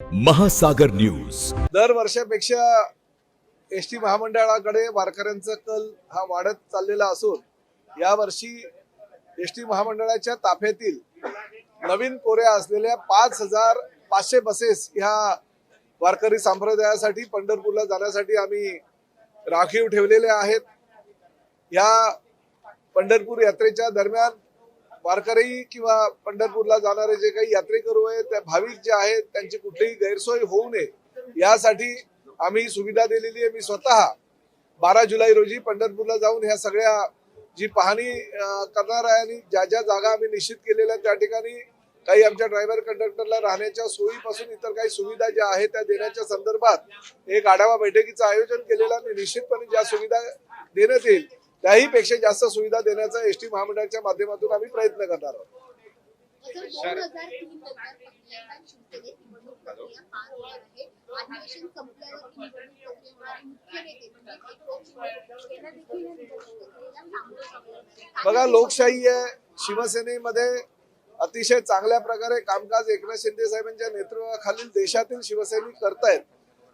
महासागर न्यूज दर वर्षापेक्षा एसटी महामंडळाकडे वारकऱ्यांचा कल हा वाढत चाललेला असून यावर्षी एसटी महामंडळाच्या ताफ्यातील नवीन कोऱ्या असलेल्या 5,500 बसेस ह्या वारकरी संप्रदायासाठी पंढरपूरला जाण्यासाठी आम्ही राखीव ठेवलेले आहेत। या पंढरपूर यात्रेच्या दरम्यान वारकरी किंवा पंढरपूरला जाणारे जे काही यात्रेकरू आहेत त्या भाविक जे आहेत त्यांची कुठलीही गैरसोय होऊ नये यासाठी आम्ही सुविधा दिलेली आहे। मी स्वतः 12 जुलै रोजी पंढरपूरला जाऊन ह्या सगळ्या जी पाहणी करणार आहे आणि ज्या ज्या जागा आम्ही निश्चित केलेल्या त्या ठिकाणी काही आमच्या ड्रायव्हर कंडक्टरला राहण्याच्या सोयीपासून इतर काही सुविधा ज्या आहेत त्या देण्याच्या संदर्भात एक आढावा बैठकीचं आयोजन केलेलं आहे। निश्चितपणे ज्या सुविधा देण्यात येईल त्याही पेक्षा जास्त सुविधा देण्याचा एसटी महामंडळाच्या माध्यमातून आम्ही प्रयत्न करणार आहोत। बघा, लोकशाही आहे, शिवसेनेमध्ये अतिशय चांगल्या प्रकारे कामकाज एकनाथ शिंदे साहेबांच्या नेतृत्वाखालील देशातील शिवसैनिक करतायत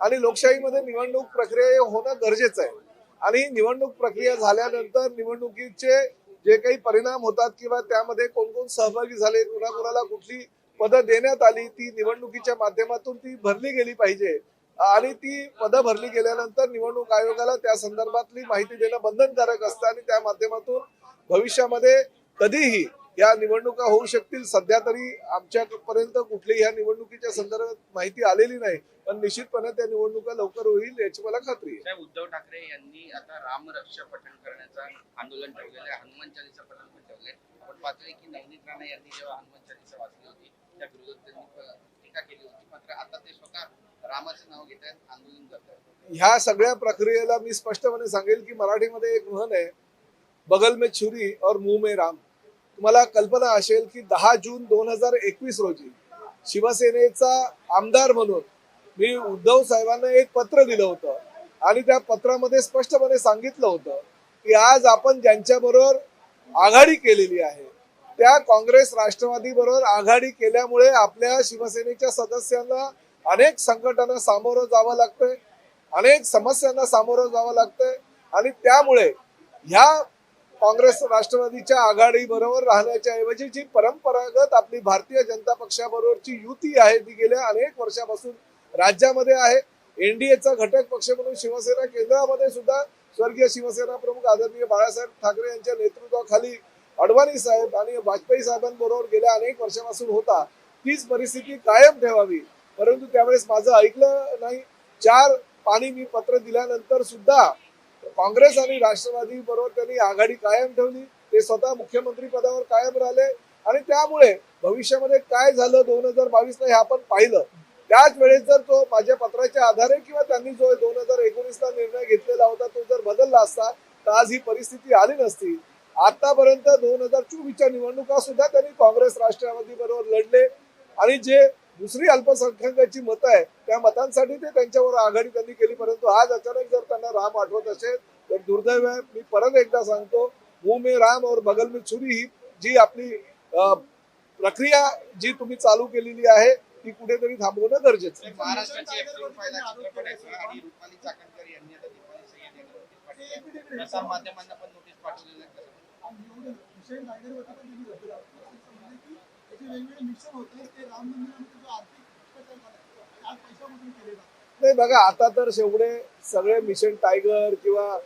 आणि लोकशाहीमध्ये निवडणूक प्रक्रिया होणं गरजेचं आहे आणि निवडणूक प्रक्रिया झाल्यानंतर निवडणुकीचे जे काही परिणाम होतात किंवा त्यामध्ये कोण कोण सहभागी झाले, कुणाकुणाला कुठली पदं देण्यात आली, ती निवडणुकीच्या माध्यमातून ती भरली गेली पाहिजे आणि ती पदं भरली गेल्यानंतर निवडणूक आयोगाला त्या संदर्भातली माहिती देणं बंधनकारक असतं आणि त्या माध्यमातून भविष्यामध्ये कधीही या निवडणुका होऊ शकतील। सध्या तरी आमच्यापर्यंत कुठलीही या निवडणुकीच्या संदर्भात माहिती आलेली नाही, पण निश्चितपणे त्या निवडणुका लवकर होईल याची मला खात्री आहे। उद्धव ठाकरे यांनी आता रामरक्षा पठण करण्याचं आंदोलन ठेवलेलं आहे, हनुमान चालीसा पठण पण ठेवलंय। आपण पाहतोय की नवनीत राणा यांनी जेव्हा हनुमान चालीसा वाचली होती त्या विरोधात त्यांनी टीका केली होती, मात्र आता ते स्वतः रामाचं नाव घेत आहेत, आंदोलन करतात। ह्या सगळ्या प्रक्रियेला मी स्पष्टपणे सांगेल की मराठीमध्ये एक म्हण आहे, बगल में छुरी और मुंह में राम। तुम्हाला कल्पना असेल की 10 जून 2021 रोजी शिवसेनेचा आमदार म्हणून मी उद्धव साहेबांना एक पत्र दिलं होतं आणि त्या पत्रामध्ये स्पष्टपणे सांगितलं होतं की आज आपण ज्यांच्याबरोबर आघाडी केलेली आहे त्या काँग्रेस राष्ट्रवादी बरोबर आघाडी केल्यामुळे आपल्या शिवसेनेच्या सदस्यांना अनेक संकटांना सामोरं जावं लागतंय, अनेक समस्यांना सामोरं जावं लागतंय आणि त्यामुळे ह्या काँग्रेस राष्ट्रवादीच्या आघाडी बरोबर राहण्याच्या ऐवजी जी परंपरागत आपली भारतीय जनता पक्षाबरोबरची युती आहे ती गेल्या अनेक वर्षापासून राज्यामध्ये आहे। एनडीएचा घटक पक्ष म्हणून शिवसेना केंद्रामध्ये सुद्धा स्वर्गीय शिवसेना प्रमुख आदरणीय बाळासाहेब ठाकरे यांच्या नेतृत्वाखाली अडवाणी साहेब आणि वाजपेयी साहेबांबरोबर गेल्या अनेक वर्षापासून होता। तीच परिस्थिती कायम ठेवावी, परंतु त्यावेळेस माझं ऐकलं नाही। 4 पाणी मी पत्र दिल्यानंतर सुद्धा काँग्रेस आणि राष्ट्रवादी बरोबर त्यांनी आघाडी कायम ठेवली, ते स्वतः मुख्यमंत्री पदावर कायम राहिले आणि त्यामुळे भविष्यामध्ये काय झालं 2022 ला हे आपण पाहिलं। त्याच वेळेस जर तो माझ्या पत्राच्या आधारे किंवा त्यांनी जो 2019 ला निर्णय घेतलेला होता तो जर बदलला असता तर आज ही परिस्थिती आली नसती। आतापर्यंत 2024च्या निवडणुका सुद्धा त्यांनी काँग्रेस राष्ट्रवादी बरोबर लढले आणि जे दुसरी अल्पसंख्याकांची मतं आहे त्या मतांसाठी ते त्यांच्यावर आघाडी त्यांनी केली, परंतु आज अचानक जर त्यांना राम आठवत असेल तर दुर्दैव आहे। मी परत एकदा सांगतो, मुंह में राम और बगल में छुरी ही जी आपली प्रक्रिया जी तुम्ही चालू केलेली आहे ती कुठेतरी थांबवणं गरजेचं आहे। महाराष्ट्राची ऍक्शन फायदा चित्रपटाची आणि रुपाली चाकणकर यांनी आता दीपाली सय्यद यांना नोटीस पाठवली, प्रसार माध्यमांना पण नोटीस पाठवलेली आहे। नाही बघा, आता तर शेवडे सगळे मिशन टायगर किंवा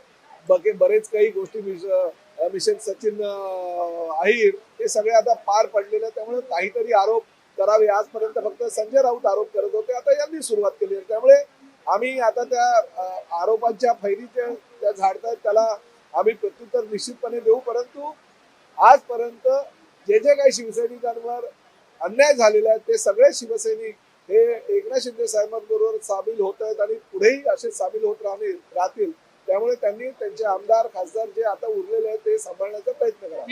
बरेच काही गोष्टी मिशन सचिन अहिर हे सगळे आता पार पडलेले, त्यामुळे काहीतरी आरोप करावे। आजपर्यंत फक्त संजय राऊत आरोप करत होते, आता यांनी सुरुवात केली आहे, त्यामुळे आम्ही आता त्या आरोपांच्या फैरीचे त्या झाडतात त्याला आम्ही प्रत्युत्तर निश्चितपणे देऊ। परंतु आजपर्यंत जे जे काही शिवसैनिकांवर अन्याय झालेला आहे ते सगळे शिवसैनिक हे एकनाथ शिंदे साहेबांबरोबर सामील होत आहेत आणि पुढेही असे सामील होत राहतील। त्यामुळे त्यांनी त्यांचे आमदार खासदार जे आता उरलेले आहेत ते सांभाळण्याचा प्रयत्न करावा।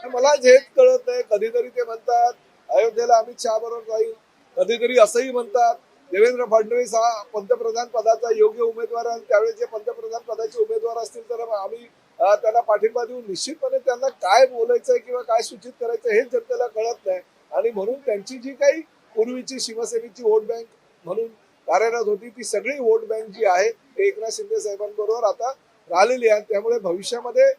मला हेच कळत नाही, कधीतरी ते म्हणतात अयोध्येला अमित शहा बरोबर जाईल, कधीतरी असंही म्हणतात देवेंद्र फडणवीस हा पंतप्रधान पदाचा योग्य उमेदवार आहे, त्यावेळेस जे पंतप्रधान पदाचे उमेदवार असतील तर आम्ही त्यांना पाठिंबा देऊन निश्चितपणे त्यांना काय बोलायचंय किंवा काय सूचित करायचं हे जनतेला कळत नाही. आणि म्हणून त्यांची जी काही पूर्वीची शिवसेनेची वोट बँक म्हणून कार्यरत होती ती सगळी वोट बँक जी आहे ते एकनाथ शिंदे साहेबांबरोबर आता राहिलेली आहे. त्यामुळे भविष्यामध्ये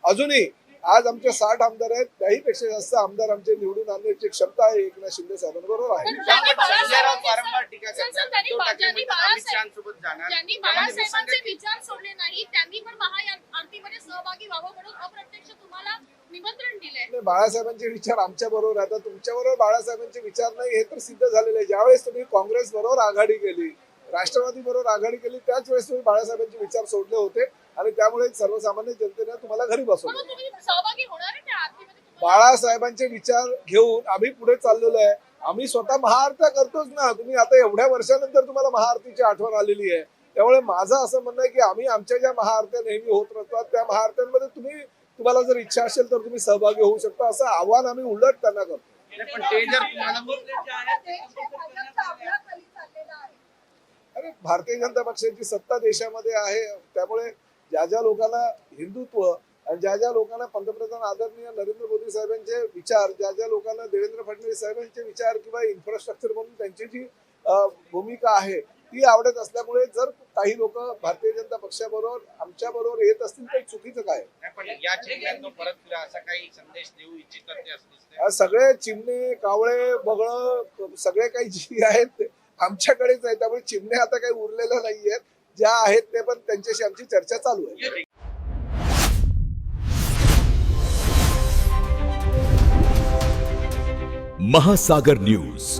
अजूनही आज आमचे 60 आमदार आहेत, त्याहीपेक्षा जास्त आमदार आमचे निवडून आणण्याची क्षमता आहे एकनाथ शिंदे साहेबांबरोबर आहे. संजय राऊत वारंवार टीका करतात. उद्धव ठाकरे म्हणतात अमित शहांसोबत जाणार. ज्यांनी बाळासाहेबांचे विचार सोडले नाही त्यांनी पण महाआरतीमध्ये सहभागी व्हावं म्हणून अप्रत्यक्ष तुम्हाला निमंत्रण दिलंय. बाळासाहेबांचे विचार आमच्या बरोबर आता तुमच्या बरोबर बाळासाहेबांचे विचार नाही हे तर सिद्ध झालेले आहे. ज्यावेळेस तुम्ही काँग्रेस बरोबर आघाडी केली, राष्ट्रवादी बरोबर आघाडी केली, त्याच वेळेस तुम्ही बाळासाहेबांचे विचार सोडले होते आणि त्यामुळे सर्वसामान्य जनतेने तुम्हाला घरी बसवलं. म्हणून तुम्ही सहभागी होणार आहे त्या आरतीमध्ये? बाळासाहेबांचे विचार घेऊन आम्ही पुढे चाललेलो आहे. आम्ही स्वतः महाआरत्या करतोच ना. तुम्ही आता एवढ्या वर्षानंतर तुम्हाला महाआरतीची आठवण आलेली आहे. त्यामुळे माझं असं म्हणणं आहे की आम्ही आमच्या ज्या महाआरत्या नेहमी होत राहतात त्या महाआरत्यांमध्ये तुम्हाला जर इच्छा असेल तर तुम्ही सहभागी होऊ शकता असं आव्हान आम्ही उलट त्यांना करतो. पण ते जर तुम्हाला अरे भारतीय जनता पक्षाची सत्ता देशामध्ये आहे. त्यामुळे ज्या ज्या लोकांना हिंदुत्व आणि ज्या ज्या लोकांना पंतप्रधान आदरणीय नरेंद्र मोदी साहेबांचे विचार, ज्या ज्या लोकांना देवेंद्र फडणवीस साहेबांचे विचार किंवा इन्फ्रास्ट्रक्चर म्हणून त्यांची जी भूमिका आहे ती आवडत असल्यामुळे जर काही लोक भारतीय जनता पक्षाबरोबर आमच्या बरोबर येत असतील तर चुकीचं काय? पण या चिन्हांना परत फिरा असा काही संदेश देऊ इच्छितात ते असं दिसतंय. सगळे चिमणे, कावळे, बगळं सगळे काही जी आहेत ते आमच्याकडेच आहे. त्यामुळे चिमणे आता काही उरलेल्या नाही आहेत. ज्या आहेत ते पण त्यांच्याशी आमची चर्चा चालू आहे. महासागर न्यूज.